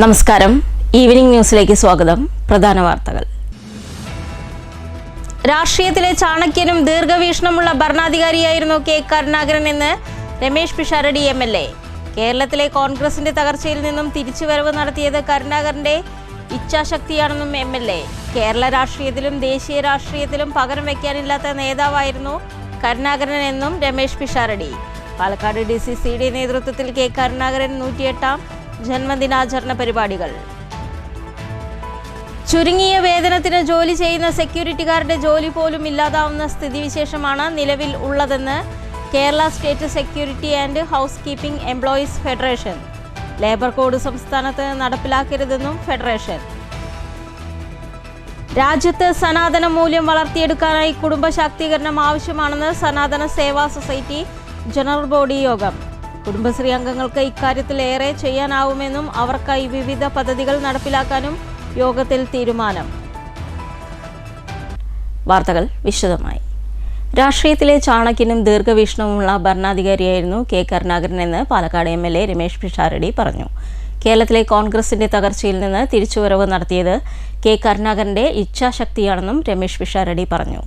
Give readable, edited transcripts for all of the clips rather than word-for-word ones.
നമസ്കാരം. ഈവനിംഗ് ന്യൂസിലേക്ക് സ്വാഗതം. പ്രധാന വാർത്തകൾ. രാഷ്ട്രീയത്തിലെ ചാണക്യനും ദീർഘവീക്ഷണമുള്ള ഭരണാധികാരിയായിരുന്നു കെ കരുണാകരൻ എന്ന് രമേശ് പിഷാരടി MLA. കേരളത്തിലെ കോൺഗ്രസിന്റെ തകർച്ചയിൽ നിന്നും തിരിച്ചുവരവ് നടത്തിയത് കരുണാകരന്റെ ഇച്ഛാശക്തിയാണെന്നും MLA. കേരള രാഷ്ട്രീയത്തിലും ദേശീയ രാഷ്ട്രീയത്തിലും പകരം വയ്ക്കാനില്ലാത്ത നേതാവായിരുന്നു കരുണാകരൻ എന്നും രമേശ് പിഷാരടി. പാലക്കാട് DCCയുടെ നേതൃത്വത്തിൽ കെ കരുണാകരൻ 108ാം ജന്മദിനാചരണ പരിപാടികൾ. ചുരുങ്ങിയ വേതനത്തിന് ജോലി ചെയ്യുന്ന സെക്യൂരിറ്റിക്കാരുടെ ജോലി പോലും ഇല്ലാതാവുന്ന സ്ഥിതിവിശേഷമാണ് നിലവിൽ ഉള്ളതെന്ന് Kerala state security and house keeping employees federation. Labour code സംസ്ഥാനത്ത് നടപ്പിലാക്കരുതെന്നും ഫെഡറേഷൻ. രാജ്യത്ത് സനാതന മൂല്യം വളർത്തിയെടുക്കാനായി കുടുംബ ശാക്തീകരണം ആവശ്യമാണെന്ന് സനാതന സേവാ സൊസൈറ്റി ജനറൽ ബോഡി യോഗം. കുടുംബശ്രീ അംഗങ്ങൾക്ക് ഇക്കാര്യത്തിൽ ഏറെ ചെയ്യാനാവുമെന്നും അവർക്കായി വിവിധ പദ്ധതികൾ നടപ്പിലാക്കാനും യോഗത്തിൽ തീരുമാനം. വാർത്തകൾ വിശദമായി. രാഷ്ട്രീയത്തിലെ ചാണക്യനും ദീർഘവീക്ഷണവുമുള്ള ഭരണാധികാരിയായിരുന്നു കെ കരുണാകരൻ എന്ന് പാലക്കാട് MLA രമേശ് പിഷാരടി പറഞ്ഞു. കേരളത്തിലെ കോൺഗ്രസിന്റെ തകർച്ചയിൽ നിന്ന് തിരിച്ചുവരവ് നടത്തിയത് കെ കരുണാകരന്റെ ഇച്ഛാശക്തിയാണെന്നും രമേശ് പിഷാരടി പറഞ്ഞു.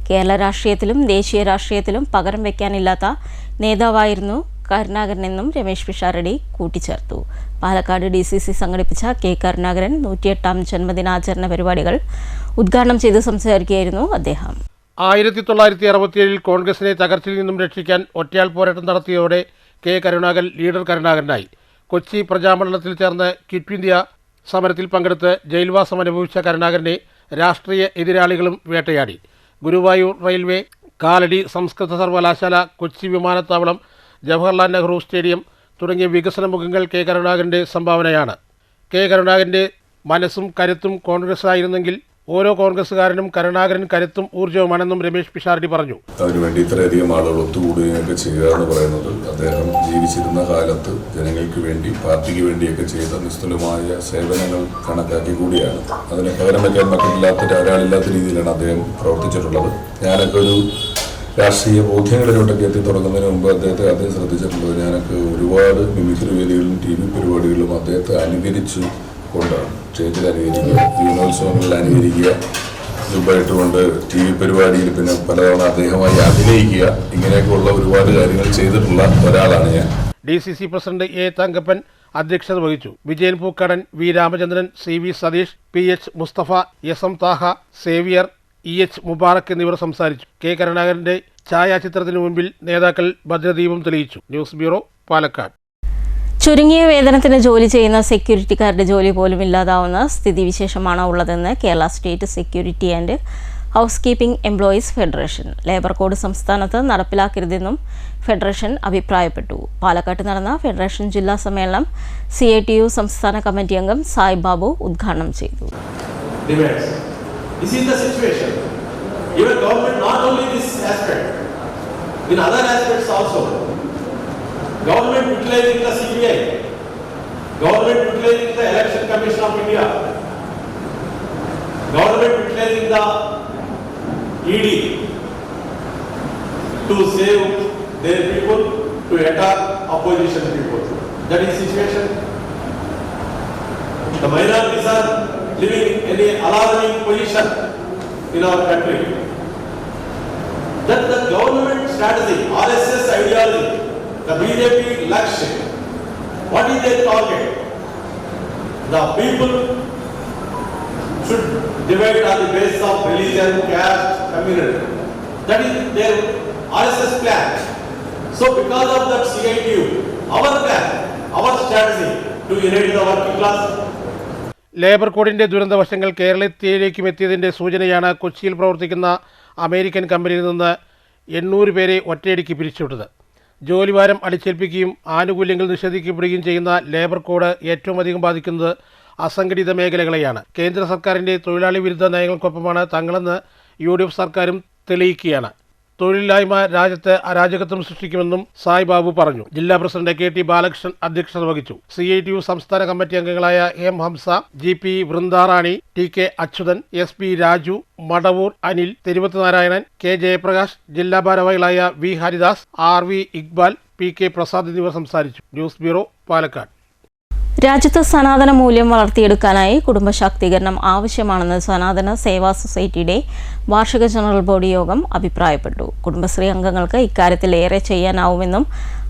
കേരള രാഷ്ട്രീയത്തിലും ദേശീയ രാഷ്ട്രീയത്തിലും പകരം വയ്ക്കാനില്ലാത്ത നേതാവായിരുന്നു കരുണാകരനെന്നും രമേശ് പിഷാരടി കൂട്ടിച്ചേർത്തു. പാലക്കാട് DCC സംഘടിപ്പിച്ച കെ കരുണാകരൻ 108ാം ജന്മദിനാചരണ പരിപാടികൾ ഉദ്ഘാടനം ചെയ്ത് സംസാരിക്കുകയായിരുന്നു അദ്ദേഹം. 1967 കോൺഗ്രസിനെ തകർച്ചയിൽ നിന്നും രക്ഷിക്കാൻ ഒറ്റയാൾ പോരാട്ടം നടത്തിയതോടെ കെ കരുണാകരൻ ലീഡർ കരുണാകരനായി. കൊച്ചി പ്രജാമണ്ഡലത്തിൽ ചേർന്ന ക്വിറ്റ് ഇന്ത്യ സമരത്തിൽ പങ്കെടുത്ത് ജയിൽവാസം അനുഭവിച്ച കരുണാകരനെ രാഷ്ട്രീയ എതിരാളികളും വേട്ടയാടി. ഗുരുവായൂർ റെയിൽവേ, കാലടി സംസ്കൃത സർവകലാശാല, കൊച്ചി വിമാനത്താവളം, ജവഹർലാൽ നെഹ്റു സ്റ്റേഡിയം തുടങ്ങിയ വികസന മുഖങ്ങൾ കെ കരുണാകരൻ്റെ സംഭാവനയാണ്. കെ കരുണാകരൻ്റെ മനസ്സും കരുത്തും കോൺഗ്രസ്സായിരുന്നെങ്കിൽ ഓരോ കോൺഗ്രസ്സുകാരനും കരുണാകരൻ കരുത്തും ഊർജ്ജവുമാണെന്നും രമേശ് പിഷാരടി പറഞ്ഞു. അതിനുവേണ്ടി ഇത്രയധികം ആളുകൾ ഒത്തുകൂടുകയൊക്കെ ചെയ്യുക എന്ന് പറയുന്നത് അദ്ദേഹം ജീവിച്ചിരുന്ന കാലത്ത് ജനങ്ങൾക്ക് വേണ്ടി പാർട്ടിക്ക് വേണ്ടിയൊക്കെ ചെയ്ത നിസ്തുലമായ സേവനങ്ങൾ കണക്കാക്കി കൂടിയാണ്. അതിന് പകരം വയ്ക്കാൻ മക്കളില്ലാത്ത ഒരാളില്ലാത്ത രീതിയിലാണ് അദ്ദേഹം പ്രവർത്തിച്ചിട്ടുള്ളത്. ഞാനൊക്കെ ഒരു രാഷ്ട്രീയ ബോധ്യങ്ങളിലോട്ടൊക്കെ എത്തി തുടങ്ങുന്നതിന് മുമ്പ് അദ്ദേഹത്തെ ആദ്യം ശ്രദ്ധിച്ചിട്ടുള്ളത് ഞാനൊക്കെ ഒരുപാട് മിമിക്രി വേദികളിലും TV പരിപാടികളിലും അദ്ദേഹത്തെ അനുകരിച്ചു കൊണ്ടാണ്. സ്റ്റേജിൽ അനുകരിക്കുക, ദിനോത്സവങ്ങളിൽ അനുകരിക്കുക, ഇതുമായിട്ടുകൊണ്ട് TV പരിപാടിയിൽ പിന്നെ പലതവണ അദ്ദേഹമായി അഭിനയിക്കുക, ഇങ്ങനെയൊക്കെയുള്ള ഒരുപാട് കാര്യങ്ങൾ ചെയ്തിട്ടുള്ള ഒരാളാണ് ഞാൻ. DCC പ്രസിഡന്റ് A തങ്കപ്പൻ അധ്യക്ഷത വഹിച്ചു. Vijayan Pookkadan, V Ramachandran, CV Satheesh, PH Musthafa, SM Thaha, Xavier, EH Mubarak എന്നിവർ സംസാരിച്ചു. കെ കരുണാകരന്റെ ഛായാചിത്രത്തിന് മുൻപിൽ നേതാക്കൾ ഭദ്രദീപം തെളിയിച്ചു. News bureau, Palakkad. ചുരുങ്ങിയ വേതനത്തിന് ജോലി ചെയ്യുന്ന സെക്യൂരിറ്റിക്കാരുടെ ജോലി പോലും ഇല്ലാതാവുന്ന സ്ഥിതിവിശേഷമാണ് ഉള്ളതെന്ന് Kerala state security and house keeping employees federation. Labour code സംസ്ഥാനത്ത് നടപ്പിലാക്കരുതെന്നും ഫെഡറേഷൻ അഭിപ്രായപ്പെട്ടു. പാലക്കാട്ട് നടന്ന ഫെഡറേഷൻ ജില്ലാ സമ്മേളനം CITU സംസ്ഥാന കമ്മിറ്റി അംഗം സായ് ബാബു ഉദ്ഘാടനം ചെയ്തു. This is the situation. Even government, not only this aspect, in other aspects also. Government utilizing the CBI, government utilizing the Election Commission of India, government utilizing the ED to save their people, to attack opposition people. That is the situation. The minorities are living in an alarming position in our country. That the government strategy, RSS ideology, the BJP Lakshya, what is their target? The people should divide on the basis of religion, caste, community. That is their RSS plan. So because of that CITU, our plan, our strategy to unite the working class. Labour കോഡിന്റെ ദുരന്തവശങ്ങൾ കേരളത്തിലേക്കും എത്തിയതിന്റെ സൂചനയാണ് കൊച്ചിയിൽ പ്രവർത്തിക്കുന്ന American കമ്പനിയിൽ നിന്ന് 800 പേരെ ഒറ്റയടിക്ക് പിരിച്ചുവിട്ടത്. ജോലിഭാരം അടിച്ചേൽപ്പിക്കുകയും ആനുകൂല്യങ്ങൾ നിഷേധിക്കപ്പെടുകയും ചെയ്യുന്ന ലേബർ കോഡ് ഏറ്റവും അധികം ബാധിക്കുന്നത് അസംഘടിത മേഖലകളെയാണ്. കേന്ദ്ര സർക്കാരിന്റെ തൊഴിലാളി വിരുദ്ധ നയങ്ങൾക്കൊപ്പമാണ് തങ്ങളെന്ന് UDF സർക്കാരും തെളിയിക്കുകയാണ്. തൊഴിലില്ലായ്മ രാജ്യത്ത് അരാജകത്വം സൃഷ്ടിക്കുമെന്നും സായ് ബാബു പറഞ്ഞു. ജില്ലാ പ്രസിഡന്റ് KT ബാലകൃഷ്ണൻ അധ്യക്ഷത വഹിച്ചു. CITU സംസ്ഥാന കമ്മിറ്റി അംഗങ്ങളായ M Hamza, GP വൃന്ദാറാണി, TK Achuthan, SP Raju, Madavoor Anil, Thiruvath Narayanan, K Jayaprakash, ജില്ലാ ഭാരവാഹികളായ V Haridas, RV Iqbal, PK Prasad എന്നിവർ സംസാരിച്ചു. News bureau, Palakkad. രാജ്യത്ത് സനാതന മൂല്യം വളർത്തിയെടുക്കാനായി കുടുംബശാക്തീകരണം ആവശ്യമാണെന്ന് സനാതന സേവാ സൊസൈറ്റിയുടെ വാർഷിക ജനറൽ ബോഡി യോഗം അഭിപ്രായപ്പെട്ടു. കുടുംബശ്രീ അംഗങ്ങൾക്ക് ഇക്കാര്യത്തിൽ ഏറെ ചെയ്യാനാവുമെന്നും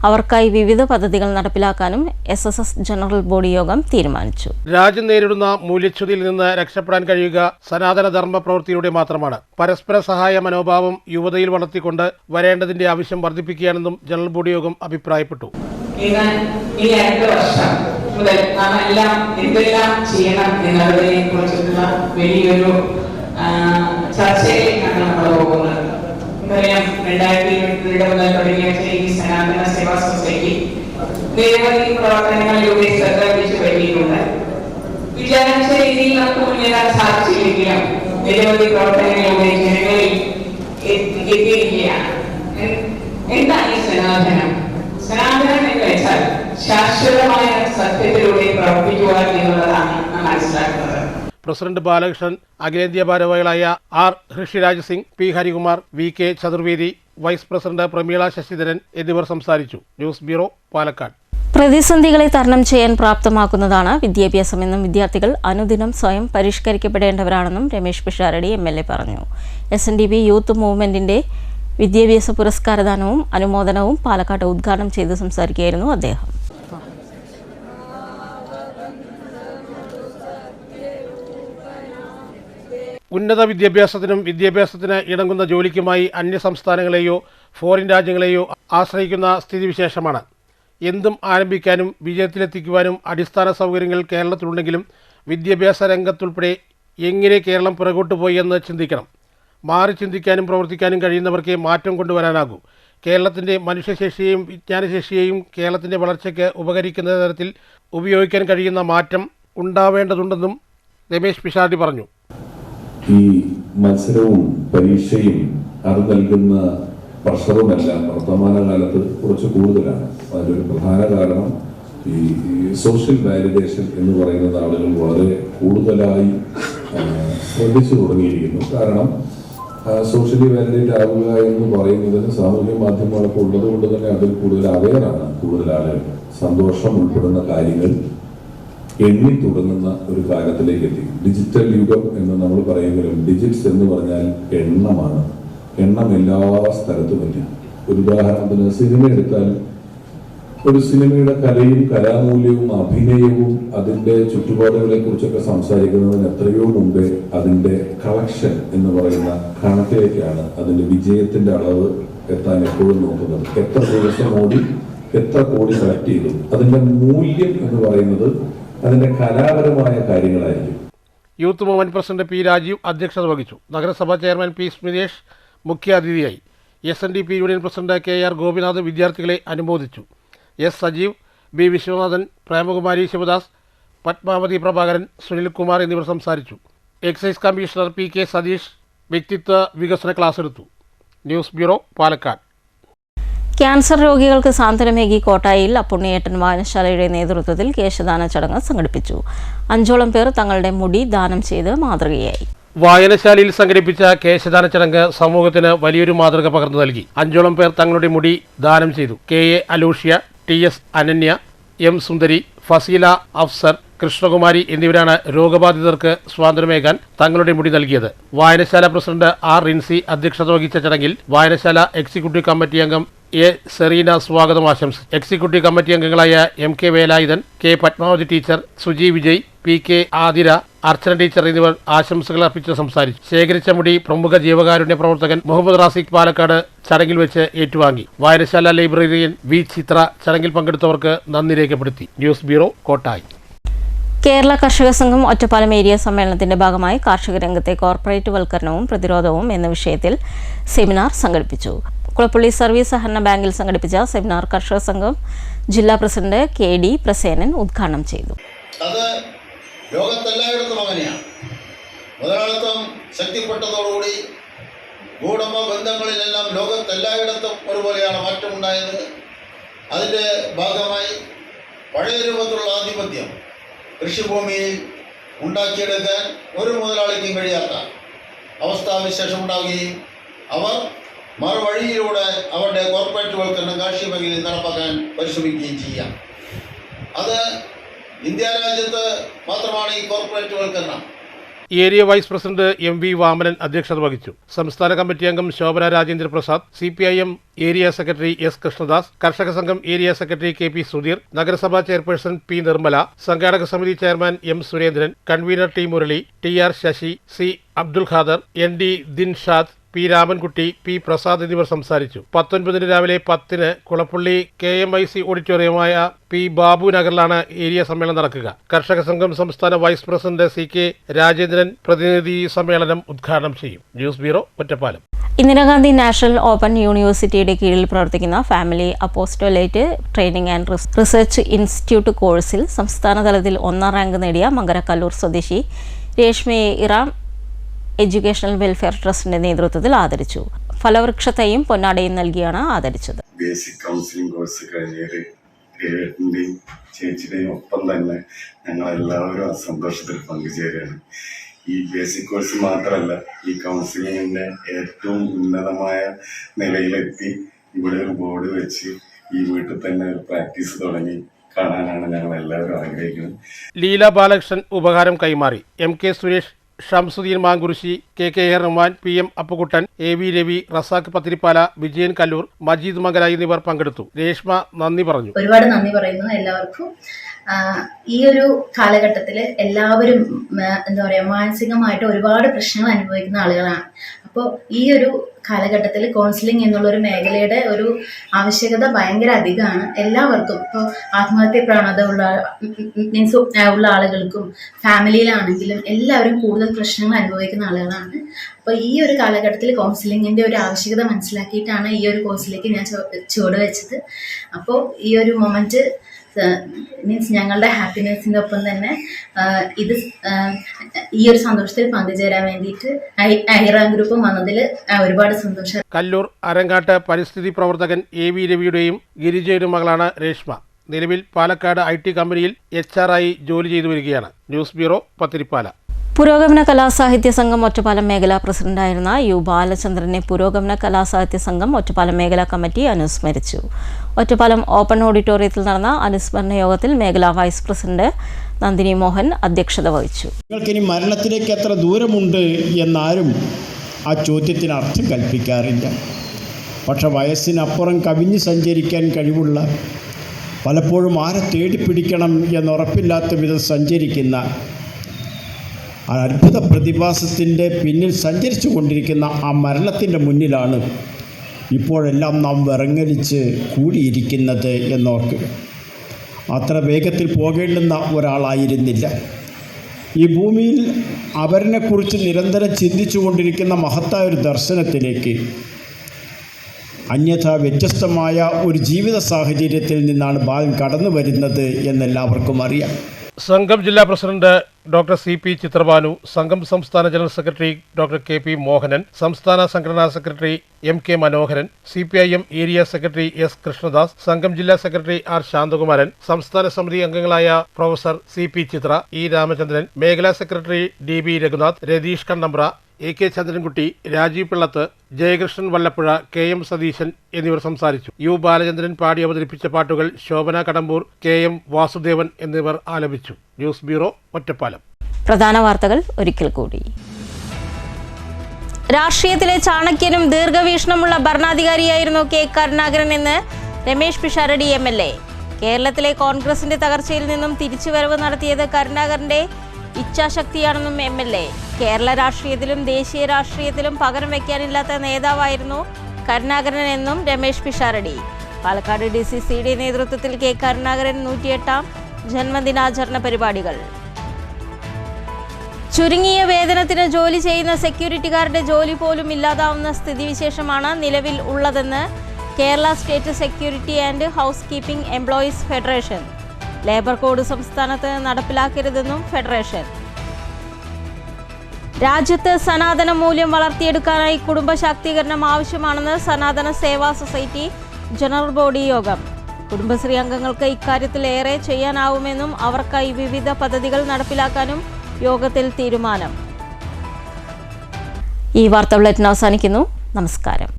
അവർക്കായി വിവിധ പദ്ധതികൾ നടപ്പിലാക്കാനും SSS ജനറൽ ബോഡി യോഗം തീരുമാനിച്ചു. രാജ്യം നേരിടുന്ന മൂല്യച്യുതിയിൽ നിന്ന് രക്ഷപ്പെടാൻ കഴിയുക സനാതന ധർമ്മ പ്രവൃത്തിയിലൂടെ മാത്രമാണ്. പരസ്പര സഹായ മനോഭാവം യുവതയിൽ വളർത്തിക്കൊണ്ട് വരേണ്ടതിന്റെ ആവശ്യം വർദ്ധിപ്പിക്കുകയാണെന്നും ജനറൽ ബോഡി യോഗം അഭിപ്രായപ്പെട്ടു. മുതൽ നാം എല്ലാം എന്തെല്ലാം ചെയ്യണം എന്നതിനെ കുറിച്ചിട്ടുള്ള വലിയൊരു ചർച്ചയിലേക്കാണ് നമ്മൾ പോകുന്നത്. നമുക്കറിയാം 2022 മുതൽ തുടങ്ങിയ ഈ സനാതന സേവാ സൊസൈറ്റി നിരവധി പ്രവർത്തനങ്ങളിലൂടെ ശ്രദ്ധ പിടിച്ചു വരികയുണ്ട്. വിചാരിച്ച രീതിയിൽ നമുക്ക് മുന്നേറാൻ സാധിച്ചില്ലെങ്കിലും നിരവധി പ്രവർത്തനങ്ങളിലൂടെ ജനങ്ങളിൽ എത്തിയിരിക്കുകയാണ്. എന്താണ് ഈ സനാതനം? സനാതനം എന്ന് വെച്ചാൽ ശാശ്വതമായ സത്യത്തിലൂടെ പ്രവർത്തിക്കുക എന്നുള്ളതാണ് നാം മനസ്സിലാക്കുന്നത്. പ്രസിഡന്റ് ബാലകൃഷ്ണൻ, അഖിലേന്ത്യാ ഭാരവാഹികളായ R. Rishiraj Singh, P. Harikumar, VK Chaturvedi, vice president Prameela Sasidharan എന്നിവർ സംസാരിച്ചു. News bureau, Palakkad. പ്രതിസന്ധികളെ തരണം ചെയ്യാൻ പ്രാപ്തമാക്കുന്നതാണ് വിദ്യാഭ്യാസമെന്നും വിദ്യാർത്ഥികൾ അനുദിനം സ്വയം പരിഷ്കരിക്കപ്പെടേണ്ടവരാണെന്നും രമേശ് പിഷാരടി MLA പറഞ്ഞു. SNDP യൂത്ത് മൂവ്മെന്റിന്റെ വിദ്യാഭ്യാസ പുരസ്കാരദാനവും അനുമോദനവും പാലക്കാട് ഉദ്ഘാടനം ചെയ്ത് സംസാരിക്കുകയായിരുന്നു അദ്ദേഹം. ഉന്നത വിദ്യാഭ്യാസത്തിന് ഇണങ്ങുന്ന ജോലിക്കുമായി അന്യസംസ്ഥാനങ്ങളെയോ ഫോറിൻ രാജ്യങ്ങളെയോ ആശ്രയിക്കുന്ന സ്ഥിതിവിശേഷമാണ്. എന്തും ആരംഭിക്കാനും വിജയത്തിലെത്തിക്കുവാനും അടിസ്ഥാന സൗകര്യങ്ങൾ കേരളത്തിലുണ്ടെങ്കിലും വിദ്യാഭ്യാസ രംഗത്തുൾപ്പെടെ എങ്ങനെ കേരളം പുറകോട്ട് പോയി എന്ന് ചിന്തിക്കണം. മാറി ചിന്തിക്കാനും പ്രവർത്തിക്കാനും കഴിയുന്നവർക്ക് മാറ്റം കൊണ്ടുവരാനാകൂ. കേരളത്തിൻ്റെ മനുഷ്യശേഷിയെയും വിജ്ഞാനശേഷിയെയും കേരളത്തിൻ്റെ വളർച്ചയ്ക്ക് ഉപകരിക്കുന്ന തരത്തിൽ ഉപയോഗിക്കാൻ കഴിയുന്ന മാറ്റം ഉണ്ടാവേണ്ടതുണ്ടെന്നും രമേശ് പിഷാരടി പറഞ്ഞു. ഈ മത്സരവും പരീക്ഷയും അത് നൽകുന്ന പ്രഷറുമെല്ലാം വർത്തമാനകാലത്ത് കുറച്ച് കൂടുതലാണ്. അതിലൊരു പ്രധാന കാരണം ഈ സോഷ്യൽ വാലിഡേഷൻ എന്ന് പറയുന്നത് ആളുകൾ വളരെ കൂടുതലായി ശ്രദ്ധിച്ചു തുടങ്ങിയിരിക്കുന്നു. കാരണം സോഷ്യലി വാലിഡേറ്റ് ആവുക എന്ന് പറയുന്നതിന് സാമൂഹ്യ മാധ്യമങ്ങളൊക്കെ ഉള്ളത് കൊണ്ട് തന്നെ അതിൽ കൂടുതൽ അവെയറാണ് കൂടുതൽ ആളുകൾ. സന്തോഷം ഉൾപ്പെടുന്ന കാര്യങ്ങൾ എണ്ണി തുടങ്ങുന്ന ഒരു കാലത്തിലേക്ക് എത്തി. ഡിജിറ്റൽ യുഗം എന്ന് നമ്മൾ പറയുമെങ്കിലും ഡിജിറ്റ്സ് എന്ന് പറഞ്ഞാൽ എണ്ണമാണ്. എണ്ണം എല്ലാ സ്ഥലത്തും എത്തി. ഒരു ഉദാഹരണത്തിന് സിനിമ എടുത്താൽ ഒരു സിനിമയുടെ കലയും കലാമൂല്യവും അഭിനയവും അതിൻ്റെ ചുറ്റുപാടുകളെ കുറിച്ചൊക്കെ സംസാരിക്കുന്നതിന് എത്രയോ മുമ്പേ അതിൻ്റെ കളക്ഷൻ എന്ന് പറയുന്ന കണക്കിലേക്കാണ് അതിൻ്റെ വിജയത്തിൻ്റെ അളവ് എത്താൻ എപ്പോഴും നോക്കുന്നത്. എത്ര ദിവസം ഓടി എത്ര കോടി കളക്ട് ചെയ്തു, അതിൻ്റെ മൂല്യം എന്ന് പറയുന്നത് അതിൻ്റെ കലാപരമായ കാര്യങ്ങളായിരിക്കും. Youth movement president P. Rajeev അധ്യക്ഷത വഹിച്ചു. നഗരസഭാ ചെയർമാൻ P. സ്മിതേഷ് മുഖ്യാതിഥിയായി. SNDP union president KR Gopinath വിദ്യാർത്ഥികളെ അനുമോദിച്ചു. S. സജീവ്, B. വിശ്വനാഥൻ, പ്രേമകുമാരി ശിവദാസ്, പത്മാവതി പ്രഭാകരൻ, സുനിൽകുമാർ എന്നിവർ സംസാരിച്ചു. എക്സൈസ് കമ്മീഷണർ PK സതീഷ് വ്യക്തിത്വ വികസന ക്ലാസ് എടുത്തു. News bureau, Palakkad. ക്യാൻസർ രോഗികൾക്ക് സാന്ത്വനമേകി കോട്ടായിൽ അപ്പുണ്ണിയേട്ടൻ വായനശാലയുടെ നേതൃത്വത്തിൽ കേശദാന ചടങ്ങ് സംഘടിപ്പിച്ചു. 5ഓളം പേർ തങ്ങളുടെ മുടി ദാനം ചെയ്ത് മാതൃകയായി. വായനശാലയിൽ സംഘടിപ്പിച്ച കേശദാന ചടങ്ങ് സമൂഹത്തിന് വലിയൊരു മാതൃക പകർന്നു നൽകി. 5ഓളം പേർ തങ്ങളുടെ മുടി ദാനം ചെയ്തു. KA Aloshious, TS Ananya, M സുന്ദരി, ഫസീല അഫ്സർ, കൃഷ്ണകുമാരി എന്നിവരാണ് രോഗബാധിതർക്ക് സ്വാതന്ത്ര്യമേകാൻ തങ്ങളുടെ മുടി നൽകിയത്. വായനശാല പ്രസിഡന്റ് R. റിൻസി അധ്യക്ഷത വഹിച്ച ചടങ്ങിൽ വായനശാല എക്സിക്യൂട്ടീവ് കമ്മിറ്റി അംഗം A. സെറീന സ്വാഗതം ആശംസിച്ചു. എക്സിക്യൂട്ടീവ് കമ്മിറ്റി അംഗങ്ങളായ MK Velayudhan, K. Padmavathi teacher, Suji Vijay, PK Athira, Archana teacher എന്നിവർ ആശംസകൾ അർപ്പിച്ച് സംസാരിച്ചു. ശേഖരിച്ച മുടി പ്രമുഖ ജീവകാരുണ്യ പ്രവർത്തകൻ മുഹമ്മദ് റാസിഖ് പാലക്കാട് ചടങ്ങിൽ വെച്ച് ഏറ്റുവാങ്ങി. വായനശാല ലൈബ്രറിയൻ V. ചിത്ര ചടങ്ങിൽ പങ്കെടുത്തവർക്ക് നന്ദി രേഖപ്പെടുത്തി. News bureau, Kottayi. കേരള കർഷക സംഘം ഒറ്റപ്പാലം ഏരിയ സമ്മേളനത്തിന്റെ ഭാഗമായി കാർഷിക രംഗത്തെ കോർപ്പറേറ്റ് വൽക്കരണവും പ്രതിരോധവും എന്ന വിഷയത്തിൽ സെമിനാർ സംഘടിപ്പിച്ചു. കുളപ്പള്ളി സർവീസ് സഹകരണ ബാങ്കിൽ സംഘടിപ്പിച്ച സെമിനാർ കർഷക സംഘം ജില്ലാ പ്രസിഡന്റ് KD പ്രസേനൻ ഉദ്ഘാടനം ചെയ്തു. അത് ലോകത്തെല്ലായിടത്തും അങ്ങനെയാണ്. മുതലാളിത്തം ശക്തിപ്പെട്ടതോടുകൂടി ഭൂവുടമ ബന്ധങ്ങളിലെല്ലാം ലോകത്തെല്ലായിടത്തും ഒരുപോലെയാണ് മാറ്റമുണ്ടായത്. അതിൻ്റെ ഭാഗമായി പഴയ രൂപത്തിലുള്ള ആധിപത്യം കൃഷിഭൂമിയിൽ ഉണ്ടാക്കിയെടുക്കാൻ ഒരു മുതലാളിക്കും കഴിയാത്ത അവസ്ഥാവിശേഷം ഉണ്ടാവുകയും അവർ മറുവഴിയിലൂടെ അവരുടെ കോർപ്പറേറ്റ് വൽക്കരണം കാർഷിക മേഖലയിൽ നടപ്പാക്കാൻ പരിശ്രമിക്കുകയും ചെയ്യാം. അത് ഇന്ത്യ രാജ്യത്ത് മാത്രമാണ് ഈ കോർപ്പറേറ്റുകൾക്കെല്ലാം. Area vice president MV Vamanan അധ്യക്ഷത വഹിച്ചു. സംസ്ഥാന കമ്മിറ്റി അംഗം Shobhana Rajendra Prasad, CPIM area secretary S Krishnadas, കർഷക സംഘം ഏരിയ സെക്രട്ടറി KP സുധീർ, നഗരസഭാ ചെയർപേഴ്സൺ P നിർമ്മല, സംഘാടക സമിതി chairman M Surendran, convener T Murali, TR Sasi, C Abdul Khader, ND Dinshad, P Ramankutty, P Prasad എന്നിവർ സംസാരിച്ചു. 19 രാവിലെ 10 കുളപ്പള്ളി KMIC ഓഡിറ്റോറിയമായ P ബാബു നഗറിലാണ് ഏരിയ സമ്മേളനം നടക്കുക. കർഷക സംഘം സംസ്ഥാന വൈസ് പ്രസിഡന്റ് CK രാജേന്ദ്രൻ പ്രതിനിധി സമ്മേളനം ഉദ്ഘാടനം ചെയ്യും. News bureau, Ottapalam. Indira Gandhi national open യൂണിവേഴ്സിറ്റിയുടെ കീഴിൽ പ്രവർത്തിക്കുന്ന family apostolate training and research institute കോഴ്സിൽ സംസ്ഥാന തലത്തിൽ 1ാം റാങ്ക് നേടിയ മങ്കരക്കല്ലൂർ സ്വദേശി രേഷ്മയെ ഇറാം എഡ്യൂക്കേഷണൽ വെൽഫെയർ ട്രസ്റ്റിന്റെ നേതൃത്വത്തിൽ ആദരിച്ചു. ഫലവൃക്ഷത്തെയും പൊന്നാടയും നൽകിയാണ് ആദരിച്ചത്. ബേസിക് കൗൺസിലിംഗ് കോഴ്സ് കഴിഞ്ഞൊരു ഏട്ടൻ്റെയും ചേച്ചിയുടെയും ഒപ്പം തന്നെ ഞങ്ങളെല്ലാവരും ആ സന്തോഷത്തിൽ പങ്കുചേരുകയാണ്. ഈ ബേസിക് കോഴ്സ് മാത്രമല്ല, ഈ കൗൺസിലിങ്ങിൻ്റെ ഏറ്റവും ഉന്നതമായ നിലയിലെത്തി ഇവിടെ ഒരു ബോർഡ് വെച്ച് ഈ വീട്ടിൽ തന്നെ ഒരു പ്രാക്ടീസ് തുടങ്ങി കാണാനാണ് ഞങ്ങൾ എല്ലാവരും ആഗ്രഹിക്കുന്നത്. ലീല ബാലകൃഷ്ണൻ ഉപഹാരം കൈമാറി. MK Suresh, Shamsuddin Mankurissi, KK Rahman, PM Appukuttan, AV Ravi, Razak Pathiripala, Vijayan Kallur, Majeed മംഗല എന്നിവർ പങ്കെടുത്തു. രേഷ്മ നന്ദി പറഞ്ഞു. ഒരുപാട് നന്ദി പറയുന്നു എല്ലാവർക്കും. ഈ ഒരു കാലഘട്ടത്തിൽ എല്ലാവരും എന്താ പറയുക, മാനസികമായിട്ട് ഒരുപാട് പ്രശ്നങ്ങൾ അനുഭവിക്കുന്ന ആളുകളാണ്. അപ്പോൾ ഈ ഒരു കാലഘട്ടത്തിൽ കൗൺസിലിംഗ് എന്നുള്ളൊരു മേഖലയുടെ ഒരു ആവശ്യകത ഭയങ്കര അധികമാണ്. എല്ലാവർക്കും ഇപ്പോൾ ആത്മഹത്യ പ്രവണത ഉള്ള ആളുകൾക്കും ഫാമിലിയിലാണെങ്കിലും എല്ലാവരും കൂടുതൽ പ്രശ്നങ്ങൾ അനുഭവിക്കുന്ന ആളുകളാണ്. അപ്പോൾ ഈ ഒരു കാലഘട്ടത്തിൽ കൗൺസിലിങ്ങിൻ്റെ ഒരു ആവശ്യകത മനസ്സിലാക്കിയിട്ടാണ് ഈ ഒരു കോഴ്സിലേക്ക് ഞാൻ ചുവടുവെച്ചത്. അപ്പോൾ ഈ ഒരു മൊമെൻറ്റ് മീൻസ് ഞങ്ങളുടെ ഹാപ്പിനെസ്സിൻ്റെ ഒപ്പം തന്നെ ഇത് ഈ ഒരു സന്തോഷത്തിൽ പങ്കുചേരാൻ വേണ്ടിയിട്ട് ഐറാം ഗ്രൂപ്പും വന്നതിൽ ഒരുപാട് സന്തോഷം. കല്ലൂർ അരങ്ങാട്ട് പരിസ്ഥിതി പ്രവർത്തകൻ AV രവിയുടെയും ഗിരിജയുടെ മകളാണ് രേഷ്മ. നിലവിൽ പാലക്കാട് IT കമ്പനിയിൽ HR ആയി ജോലി ചെയ്തു വരികയാണ്. News bureau, Pathirippala. പുരോഗമന കലാസാഹിത്യ സംഘം ഒറ്റപ്പാലം മേഖലാ പ്രസിഡന്റായിരുന്ന U ബാലചന്ദ്രനെ പുരോഗമന കലാസാഹിത്യ സംഘം ഒറ്റപ്പാലം മേഖലാ കമ്മിറ്റി അനുസ്മരിച്ചു. ഒറ്റപ്പാലം ഓപ്പൺ ഓഡിറ്റോറിയത്തിൽ നടന്ന അനുസ്മരണ യോഗത്തിൽ മേഖലാ വൈസ് പ്രസിഡന്റ് നന്ദിനി മോഹൻ അധ്യക്ഷത വഹിച്ചു. നിങ്ങൾക്കിനി മരണത്തിലേക്ക് എത്ര ദൂരമുണ്ട് എന്നാരും ആ ചോദ്യത്തിന് അർത്ഥം കൽപ്പിക്കാറില്ല. പക്ഷെ വയസ്സിനപ്പുറം കവിഞ്ഞ് സഞ്ചരിക്കാൻ കഴിവുള്ള, പലപ്പോഴും ആരെ തേടിപ്പിടിക്കണം എന്നുറപ്പില്ലാത്ത വിധം സഞ്ചരിക്കുന്ന ആ അത്ഭുത പ്രതിഭാസത്തിൻ്റെ പിന്നിൽ സഞ്ചരിച്ചു കൊണ്ടിരിക്കുന്ന ആ മരണത്തിൻ്റെ മുന്നിലാണ് ഇപ്പോഴെല്ലാം നാം വിറങ്ങലിച്ച് കൂടിയിരിക്കുന്നത് എന്നോർക്കുക. അത്ര വേഗത്തിൽ പോകേണ്ടുന്ന ഒരാളായിരുന്നില്ല. ഈ ഭൂമിയിൽ അവരിനെക്കുറിച്ച് നിരന്തരം ചിന്തിച്ചു കൊണ്ടിരിക്കുന്ന മഹത്തായ ഒരു ദർശനത്തിലേക്ക്, അന്യഥാ വ്യത്യസ്തമായ ഒരു ജീവിത സാഹചര്യത്തിൽ നിന്നാണ് ബാലൻ കടന്നു വരുന്നത് എന്നെല്ലാവർക്കും അറിയാം. സംഘം ജില്ലാ പ്രസിഡന്റ് ഡോക്ടർ CP ചിത്രഭാനു, സംഘം സംസ്ഥാന general secretary doctor KP Mohanan, സംസ്ഥാന സംഘടനാ secretary MK Manoharan, CPIM area secretary S Krishnadas, സംഘം ജില്ലാ സെക്രട്ടറി R ശാന്തകുമാരൻ, സംസ്ഥാന സമിതി അംഗങ്ങളായ professor CP Chithra, E Ramachandran, മേഖലാ secretary DB Raghunath, Ratheesh Kannambra, AK Chandrankutty, Rajeev Pillath, Jayakrishnan Vallappuzha, KM Satheesan എന്നിവർ സംസാരിച്ചു. U ബാലചന്ദ്രൻ പാടി അവതരിപ്പിച്ച പാട്ടുകൾ ശോഭന കടമ്പൂർ, KM വാസുദേവൻ എന്നിവർ ആലപിച്ചു. News bureau, Ottapalam. പ്രധാന വാർത്തകൾ ഒരിക്കൽ കൂടി. രാഷ്ട്രീയത്തിലെ ചാണക്യനും ദീർഘവീക്ഷണമുള്ള ഭരണാധികാരിയായിരുന്നു K കരുണാകരൻ എന്ന് രമേശ് പിഷാരടി MLA. കേരളത്തിലെ കോൺഗ്രസിന്റെ തകർച്ചയിൽ നിന്നും തിരിച്ചുവരവ് നടത്തിയത് കരുണാകരന്റെ ഇച്ഛാശക്തിയാണെന്നും MLA. കേരള രാഷ്ട്രീയത്തിലും ദേശീയ രാഷ്ട്രീയത്തിലും പകരം വയ്ക്കാനില്ലാത്ത നേതാവായിരുന്നു കരുണാകരൻ എന്നും രമേശ് പിഷാരടി. പാലക്കാട് DCCയുടെ നേതൃത്വത്തിൽ K കരുണാകരൻ 108ാം ജന്മദിനാചരണ പരിപാടികൾ. ചുരുങ്ങിയ വേതനത്തിന് ജോലി ചെയ്യുന്ന സെക്യൂരിറ്റിക്കാരുടെ ജോലി പോലും ഇല്ലാതാവുന്ന സ്ഥിതിവിശേഷമാണ് നിലവിൽ ഉള്ളതെന്ന് Kerala state security and house keeping employees federation. Labour code സംസ്ഥാനത്ത് നടപ്പിലാക്കരുതെന്നും ഫെഡറേഷൻ. രാജ്യത്ത് സനാതന മൂല്യം വളർത്തിയെടുക്കാനായി കുടുംബ ശാക്തീകരണം ആവശ്യമാണെന്ന് സനാതന സേവാ സൊസൈറ്റി ജനറൽ ബോഡി യോഗം. കുടുംബശ്രീ അംഗങ്ങൾക്ക് ഇക്കാര്യത്തിൽ ഏറെ ചെയ്യാനാവുമെന്നും അവർക്കായി വിവിധ പദ്ധതികൾ നടപ്പിലാക്കാനും യോഗത്തിൽ തീരുമാനം. ഈ വാർത്താ ബുള്ളറ്റിൻ അവസാനിക്കുന്നു. നമസ്കാരം.